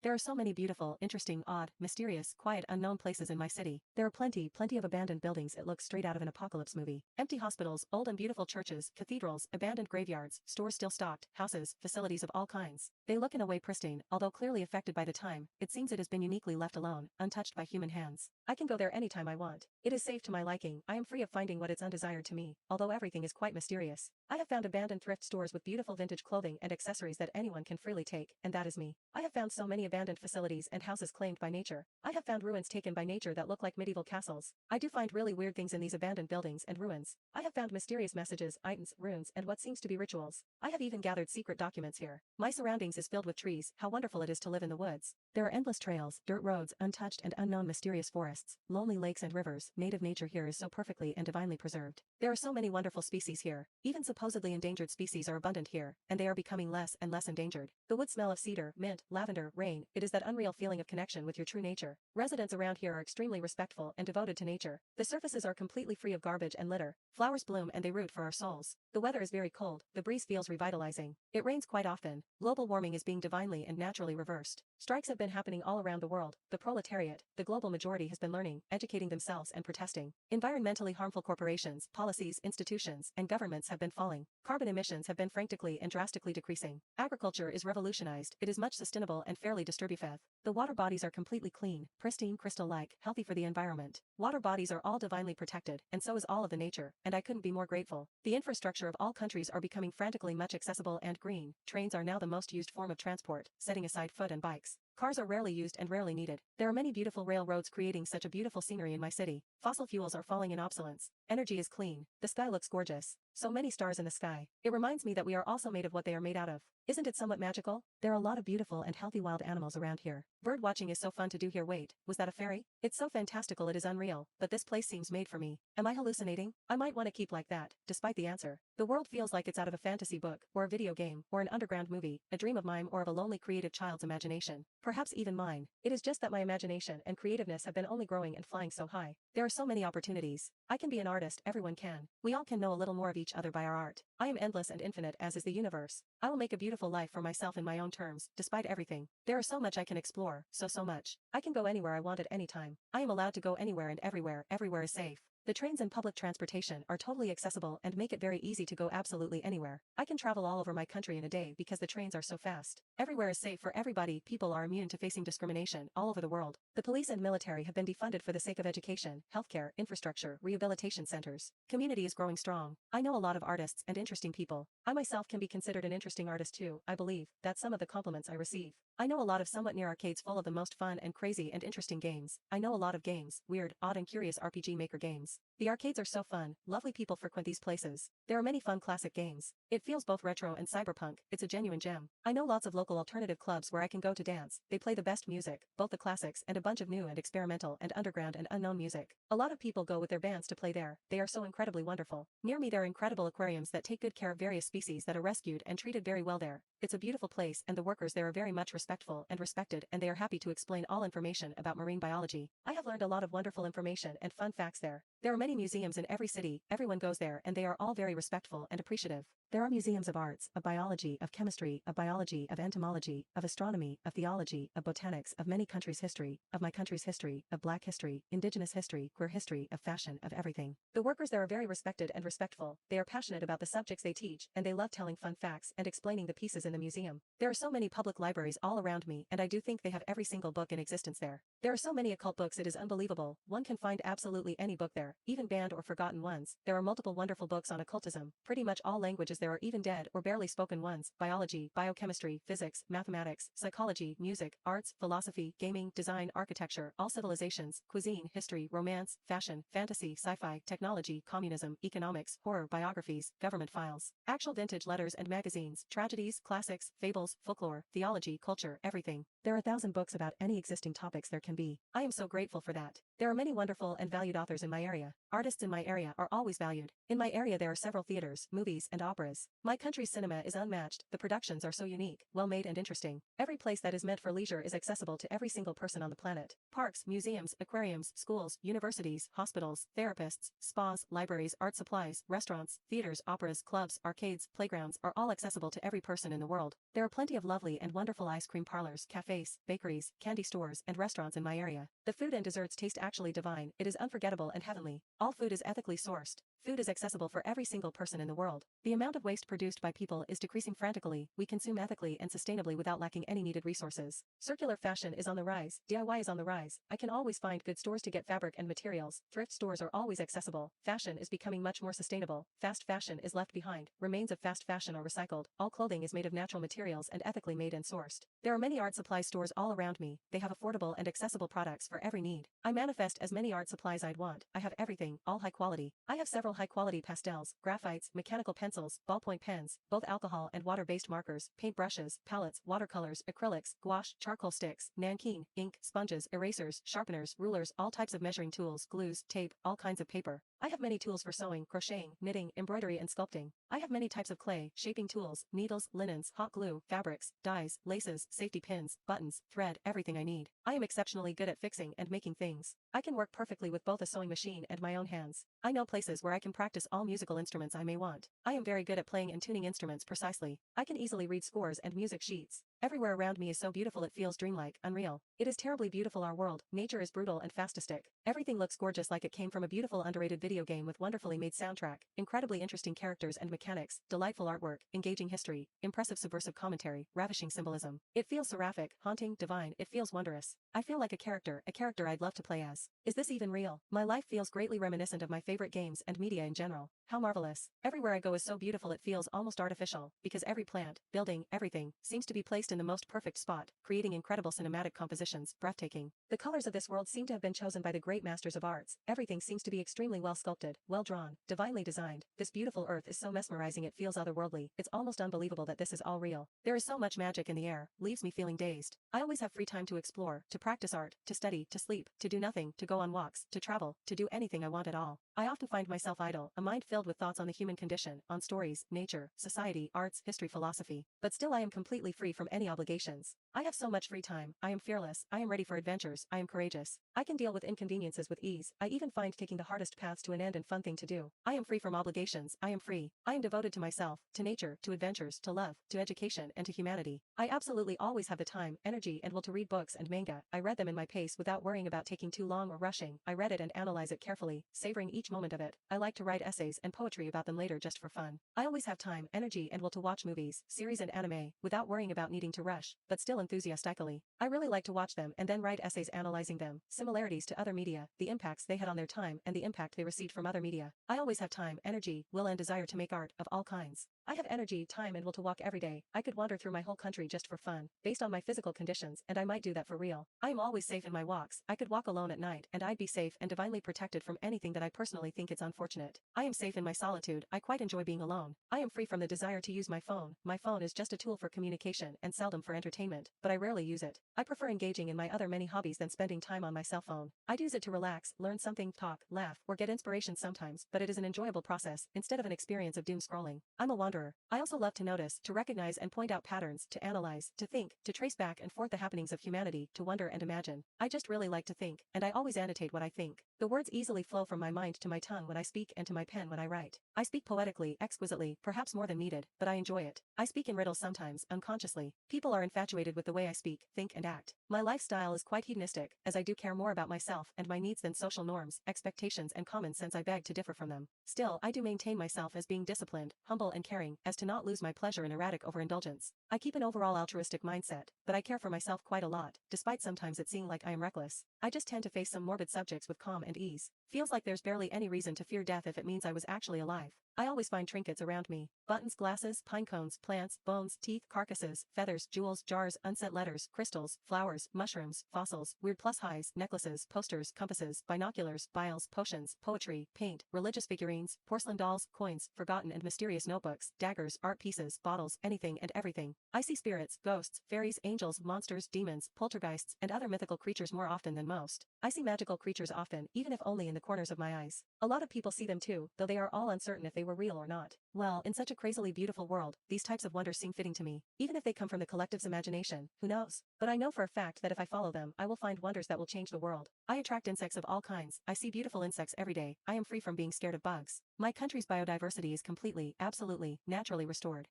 There are so many beautiful, interesting, odd, mysterious, quiet, unknown places in my city. There are plenty of abandoned buildings. It looks straight out of an apocalypse movie. Empty hospitals, old and beautiful churches, cathedrals, abandoned graveyards, stores still stocked, houses, facilities of all kinds. They look in a way pristine, although clearly affected by the time. It seems it has been uniquely left alone, untouched by human hands. I can go there anytime I want. It is safe to my liking. I am free of finding what is undesired to me, although everything is quite mysterious. I have found abandoned thrift stores with beautiful vintage clothing and accessories that anyone can freely take, and that is me. I have found so many abandoned facilities and houses claimed by nature. I have found ruins taken by nature that look like medieval castles. I do find really weird things in these abandoned buildings and ruins. I have found mysterious messages, items, runes, and what seems to be rituals. I have even gathered secret documents here. My surroundings is filled with trees. How wonderful it is to live in the woods. There are endless trails, dirt roads, untouched and unknown mysterious forests, lonely lakes and rivers. Native nature here is so perfectly and divinely preserved. There are so many wonderful species here. Even supposedly endangered species are abundant here, and they are becoming less and less endangered. The wood smell of cedar, mint, lavender, rain, it is that unreal feeling of connection with your true nature. Residents around here are extremely respectful and devoted to nature. The surfaces are completely free of garbage and litter. Flowers bloom and they root for our souls. The weather is very cold, the breeze feels revitalizing. It rains quite often. Global warming is being divinely and naturally reversed. Strikes have been happening all around the world. The proletariat, the global majority has been learning, educating themselves and protesting. Environmentally harmful corporations, policies, institutions, and governments have been falling. Carbon emissions have been frantically and drastically decreasing. Agriculture is revolutionized. It is much sustainable and fairly distributive. The water bodies are completely clean, pristine, crystal-like, healthy for the environment. Water bodies are all divinely protected, and so is all of the nature, and I couldn't be more grateful. The infrastructure of all countries are becoming frantically much accessible and green. Trains are now the most used form of transport, setting aside foot and bikes. Cars are rarely used and rarely needed. There are many beautiful railroads creating such a beautiful scenery in my city. Fossil fuels are falling in obsolescence. Energy is clean. The sky looks gorgeous. So many stars in the sky. It reminds me that we are also made of what they are made out of. Isn't it somewhat magical? There are a lot of beautiful and healthy wild animals around here. Bird watching is so fun to do here. Wait, was that a fairy? It's so fantastical it is unreal, but this place seems made for me. Am I hallucinating? I might want to keep like that, despite the answer. The world feels like it's out of a fantasy book, or a video game, or an underground movie, a dream of mine or of a lonely creative child's imagination. Perhaps even mine. It is just that my imagination and creativeness have been only growing and flying so high. There are so many opportunities. I can be an artist, everyone can. We all can know a little more of each other by our art. I am endless and infinite as is the universe. I will make a beautiful life for myself in my own terms, despite everything. There is so much I can explore, so much. I can go anywhere I want at any time. I am allowed to go anywhere and everywhere is safe. The trains and public transportation are totally accessible and make it very easy to go absolutely anywhere. I can travel all over my country in a day because the trains are so fast. Everywhere is safe for everybody. People are immune to facing discrimination all over the world. The police and military have been defunded for the sake of education, healthcare, infrastructure, rehabilitation centers. Community is growing strong. I know a lot of artists and interesting people. I myself can be considered an interesting artist too. I believe that's some of the compliments I receive. I know a lot of somewhat near arcades full of the most fun and crazy and interesting games. I know a lot of games, weird, odd and curious RPG Maker games. The arcades are so fun, lovely people frequent these places. There are many fun classic games. It feels both retro and cyberpunk, it's a genuine gem. I know lots of local alternative clubs where I can go to dance. They play the best music, both the classics and a bunch of new and experimental and underground and unknown music. A lot of people go with their bands to play there. They are so incredibly wonderful. Near me there are incredible aquariums that take good care of various species that are rescued and treated very well there. It's a beautiful place and the workers there are very much respectful and respected and they are happy to explain all information about marine biology. I have learned a lot of wonderful information and fun facts there. There are many museums in every city, everyone goes there and they are all very respectful and appreciative. There are museums of arts, of biology, of chemistry, of biology, of entomology, of astronomy, of theology, of botanics, of many countries' history, of my country's history, of black history, indigenous history, queer history, of fashion, of everything. The workers there are very respected and respectful. They are passionate about the subjects they teach and they love telling fun facts and explaining the pieces in the museum. There are so many public libraries all around me and I do think they have every single book in existence there. There are so many occult books it is unbelievable. One can find absolutely any book there, even banned or forgotten ones. There are multiple wonderful books on occultism, pretty much all languages there are even dead or barely spoken ones, biology, biochemistry, physics, mathematics, psychology, music, arts, philosophy, gaming, design, architecture, all civilizations, cuisine, history, romance, fashion, fantasy, sci-fi, technology, communism, economics, horror, biographies, government files, actual vintage letters and magazines, tragedies, classics, fables, folklore, theology, culture, everything. There are 1,000 books about any existing topics there can be. I am so grateful for that. There are many wonderful and valued authors in my area. Artists in my area are always valued. In my area there are several theaters, movies, and operas. My country's cinema is unmatched. The productions are so unique, well-made and interesting. Every place that is meant for leisure is accessible to every single person on the planet. Parks, museums, aquariums, schools, universities, hospitals, therapists, spas, libraries, art supplies, restaurants, theaters, operas, clubs, arcades, playgrounds are all accessible to every person in the world. There are plenty of lovely and wonderful ice cream parlors, cafes, bakeries, candy stores, and restaurants in my area. The food and desserts taste actually divine. It is unforgettable and heavenly. All food is ethically sourced. Food is accessible for every single person in the world. The amount of waste produced by people is decreasing frantically. We consume ethically and sustainably without lacking any needed resources. Circular fashion is on the rise. DIY is on the rise. I can always find good stores to get fabric and materials. Thrift stores are always accessible. Fashion is becoming much more sustainable. Fast fashion is left behind. Remains of fast fashion are recycled. All clothing is made of natural materials and ethically made and sourced. There are many art supply stores all around me. They have affordable and accessible products for every need. I manifest as many art supplies I'd want. I have everything, all high quality. I have several high-quality pastels, graphites, mechanical pencils, ballpoint pens, both alcohol and water-based markers, paint brushes, palettes, watercolors, acrylics, gouache, charcoal sticks, nankeen, ink, sponges, erasers, sharpeners, rulers, all types of measuring tools, glues, tape, all kinds of paper. I have many tools for sewing, crocheting, knitting, embroidery and sculpting. I have many types of clay, shaping tools, needles, linens, hot glue, fabrics, dyes, laces, safety pins, buttons, thread, everything I need. I am exceptionally good at fixing and making things. I can work perfectly with both a sewing machine and my own hands. I know places where I can practice all musical instruments I may want. I am very good at playing and tuning instruments precisely. I can easily read scores and music sheets. Everywhere around me is so beautiful it feels dreamlike, unreal. It is terribly beautiful our world. Nature is brutal and fascistic. Everything looks gorgeous like it came from a beautiful underrated video game with wonderfully made soundtrack, incredibly interesting characters and mechanics, delightful artwork, engaging history, impressive subversive commentary, ravishing symbolism. It feels seraphic, haunting, divine. It feels wondrous. I feel like a character I'd love to play as. Is this even real? My life feels greatly reminiscent of my favorite games and media in general. How marvelous. Everywhere I go is so beautiful it feels almost artificial, because every plant, building, everything, seems to be placed in the most perfect spot, creating incredible cinematic compositions, breathtaking. The colors of this world seem to have been chosen by the great masters of arts. Everything seems to be extremely well sculpted, well drawn, divinely designed. This beautiful earth is so mesmerizing it feels otherworldly. It's almost unbelievable that this is all real. There is so much magic in the air, leaves me feeling dazed. I always have free time to explore, to practice art, to study, to sleep, to do nothing, to go on walks, to travel, to do anything I want at all. I often find myself idle, a mind filled with thoughts on the human condition, on stories, nature, society, arts, history, philosophy. But still I am completely free from any obligations. I have so much free time. I am fearless. I am ready for adventures. I am courageous. I can deal with inconveniences with ease. I even find taking the hardest paths to an end and fun thing to do. I am free from obligations. I am free. I am devoted to myself, to nature, to adventures, to love, to education, and to humanity. I absolutely always have the time, energy, and will to read books and manga. I read them in my pace without worrying about taking too long or rushing. I read it and analyze it carefully, savoring each moment of it. I like to write essays and poetry about them later just for fun. I always have time, energy, and will to watch movies, series, and anime, without worrying about needing to rush, but still enthusiastically. I really like to watch them and then write essays analyzing them, similarities to other media, the impacts they had on their time, and the impact they received from other media. I always have time, energy, will, and desire to make art of all kinds. I have energy, time, and will to walk every day. I could wander through my whole country just for fun, based on my physical conditions, and I might do that for real. I am always safe in my walks. I could walk alone at night, and I'd be safe and divinely protected from anything that I personally think it's unfortunate. I am safe in my solitude. I quite enjoy being alone. I am free from the desire to use my phone. My phone is just a tool for communication and seldom for entertainment, but I rarely use it. I prefer engaging in my other many hobbies than spending time on my cell phone. I'd use it to relax, learn something, talk, laugh, or get inspiration sometimes, but it is an enjoyable process, instead of an experience of doom scrolling. I'm a wanderer. I also love to notice, to recognize and point out patterns, to analyze, to think, to trace back and forth the happenings of humanity, to wonder and imagine. I just really like to think, and I always annotate what I think. The words easily flow from my mind to my tongue when I speak and to my pen when I write. I speak poetically, exquisitely, perhaps more than needed, but I enjoy it. I speak in riddles sometimes, unconsciously. People are infatuated with the way I speak, think, and act. My lifestyle is quite hedonistic, as I do care more about myself and my needs than social norms, expectations, and common sense. I beg to differ from them. Still, I do maintain myself as being disciplined, humble, and caring, as to not lose my pleasure in erratic overindulgence. I keep an overall altruistic mindset, but I care for myself quite a lot, despite sometimes it seeming like I am reckless. I just tend to face some morbid subjects with calm and ease. Feels like there's barely any reason to fear death if it means I was actually alive. I always find trinkets around me. Buttons, glasses, pine cones, plants, bones, teeth, carcasses, feathers, jewels, jars, unset letters, crystals, flowers, mushrooms, fossils, weird plus highs, necklaces, posters, compasses, binoculars, vials, potions, poetry, paint, religious figurines, porcelain dolls, coins, forgotten and mysterious notebooks, daggers, art pieces, bottles, anything and everything. I see spirits, ghosts, fairies, angels, monsters, demons, poltergeists, and other mythical creatures more often than most. I see magical creatures often, even if only in the corners of my eyes. A lot of people see them too, though they are all uncertain if they were real or not. Well, in such a crazily beautiful world, these types of wonders seem fitting to me. Even if they come from the collective's imagination, who knows? But I know for a fact that if I follow them, I will find wonders that will change the world. I attract insects of all kinds. I see beautiful insects every day. I am free from being scared of bugs. My country's biodiversity is completely, absolutely, naturally restored.